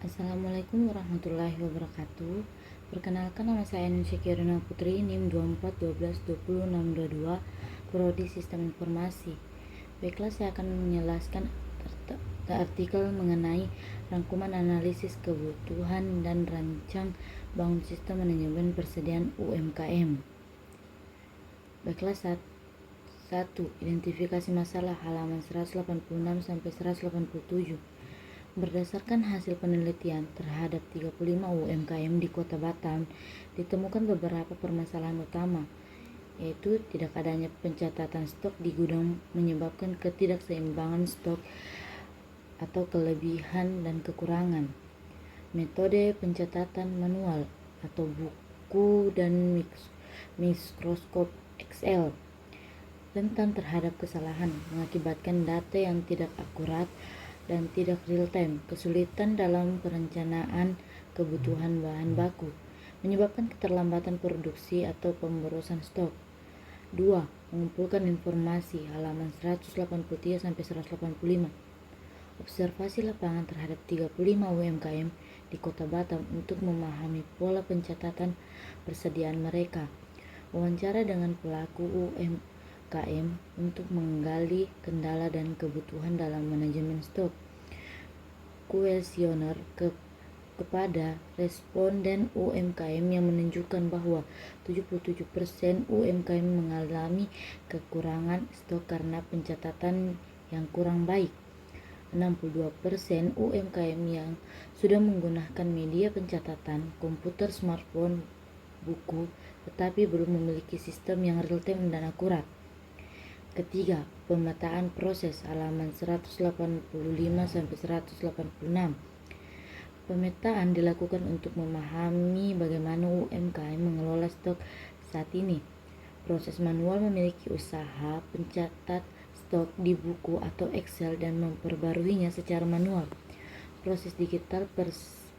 Assalamualaikum warahmatullahi wabarakatuh. Perkenalkan, nama saya Nisha Kirana Putri, NIM 24 12 20 622, Prodi Sistem Informasi. Baiklah, saya akan menjelaskan artikel mengenai rangkuman analisis kebutuhan dan rancang bangun sistem manajemen persediaan UMKM. Baiklah, 1. Identifikasi masalah, halaman 186 sampai 187. Berdasarkan hasil penelitian terhadap 35 UMKM di Kota Batam, ditemukan beberapa permasalahan utama, yaitu tidak adanya pencatatan stok di gudang menyebabkan ketidakseimbangan stok atau kelebihan dan kekurangan. Metode pencatatan manual atau buku dan mikroskop Excel rentan terhadap kesalahan, mengakibatkan data yang tidak akurat dan tidak real time, kesulitan dalam perencanaan kebutuhan bahan baku, menyebabkan keterlambatan produksi atau pemborosan stok. 2. Mengumpulkan informasi, halaman 183 sampai 185. Observasi lapangan terhadap 35 UMKM di Kota Batam untuk memahami pola pencatatan persediaan mereka. Wawancara dengan pelaku UMKM untuk menggali kendala dan kebutuhan dalam manajemen stok. Kuesioner kepada responden UMKM yang menunjukkan bahwa 77% UMKM mengalami kekurangan stok karena pencatatan yang kurang baik. 62% UMKM yang sudah menggunakan media pencatatan, komputer, smartphone, buku, tetapi belum memiliki sistem yang real time dan akurat. Ketiga, pemetaan proses, halaman 185 sampai 186. Pemetaan dilakukan untuk memahami bagaimana UMKM mengelola stok saat ini. Proses manual memiliki usaha pencatat stok di buku atau Excel dan memperbaruinya secara manual. Proses digital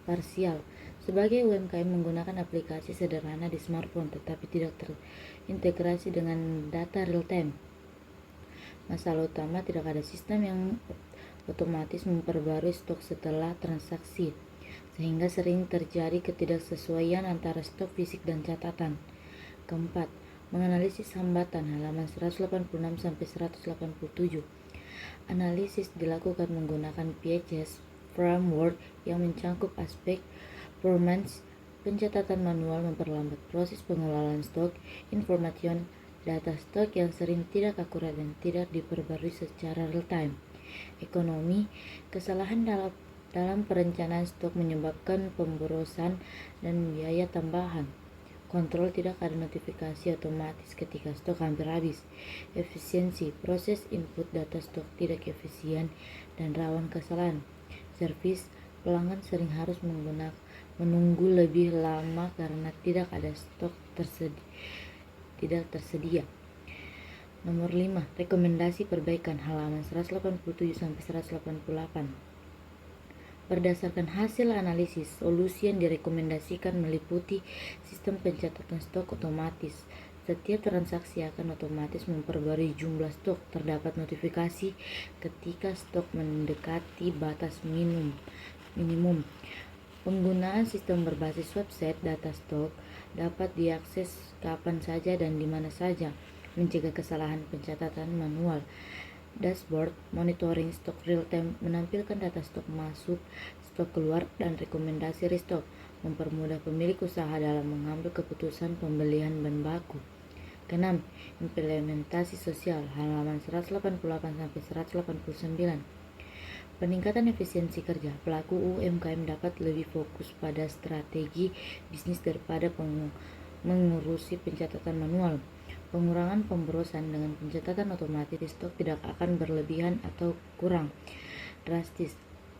parsial. Sebagai UMKM menggunakan aplikasi sederhana di smartphone tetapi tidak terintegrasi dengan data real time. Masalah utama, tidak ada sistem yang otomatis memperbarui stok setelah transaksi, sehingga sering terjadi ketidaksesuaian antara stok fisik dan catatan. Keempat, menganalisis hambatan, halaman 186 sampai 187. Analisis dilakukan menggunakan PHS framework yang mencangkup aspek performance. Pencatatan manual memperlambat proses pengelolaan stok, information data stok yang sering tidak akurat dan tidak diperbarui secara real time. Ekonomi, kesalahan dalam perencanaan stok menyebabkan pemborosan dan biaya tambahan. Kontrol, tidak ada notifikasi otomatis ketika stok hampir habis. Efisiensi, proses input data stok tidak efisien dan rawan kesalahan. Servis, pelanggan sering harus menunggu lebih lama karena tidak ada stok tidak tersedia. Nomor 5, rekomendasi perbaikan, halaman 187 sampai 188. Berdasarkan hasil analisis, solusi yang direkomendasikan meliputi sistem pencatatan stok otomatis. Setiap transaksi akan otomatis memperbarui jumlah stok. Terdapat notifikasi ketika stok mendekati batas minimum. Penggunaan sistem berbasis website data stok dapat diakses kapan saja dan di mana saja, mencegah kesalahan pencatatan manual. Dashboard monitoring stok real time menampilkan data stok masuk, stok keluar, dan rekomendasi restock, mempermudah pemilik usaha dalam mengambil keputusan pembelian bahan baku. Keenam, implementasi sosial, halaman 188 sampai 189. Peningkatan efisiensi kerja, pelaku UMKM dapat lebih fokus pada strategi bisnis daripada mengurusi pencatatan manual. Pengurangan pemborosan dengan pencatatan otomatis stok tidak akan berlebihan atau kurang drastis.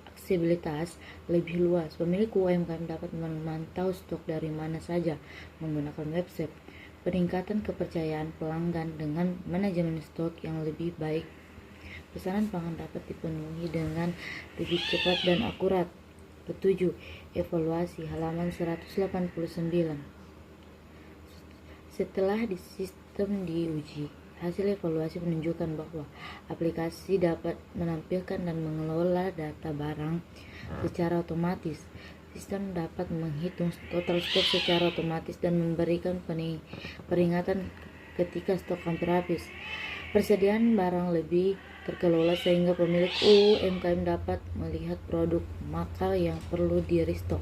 Aksesibilitas lebih luas, pemilik UMKM dapat memantau stok dari mana saja menggunakan website. Peningkatan kepercayaan pelanggan dengan manajemen stok yang lebih baik. Pesanan pangan dapat dipenuhi dengan lebih cepat dan akurat. Ketujuh, evaluasi, halaman 189. Setelah sistem diuji, hasil evaluasi menunjukkan bahwa aplikasi dapat menampilkan dan mengelola data barang secara otomatis. Sistem dapat menghitung total stok secara otomatis dan memberikan peringatan ketika stok hampir habis. Persediaan barang lebih terkelola sehingga pemilik UMKM dapat melihat produk maka yang perlu di restock.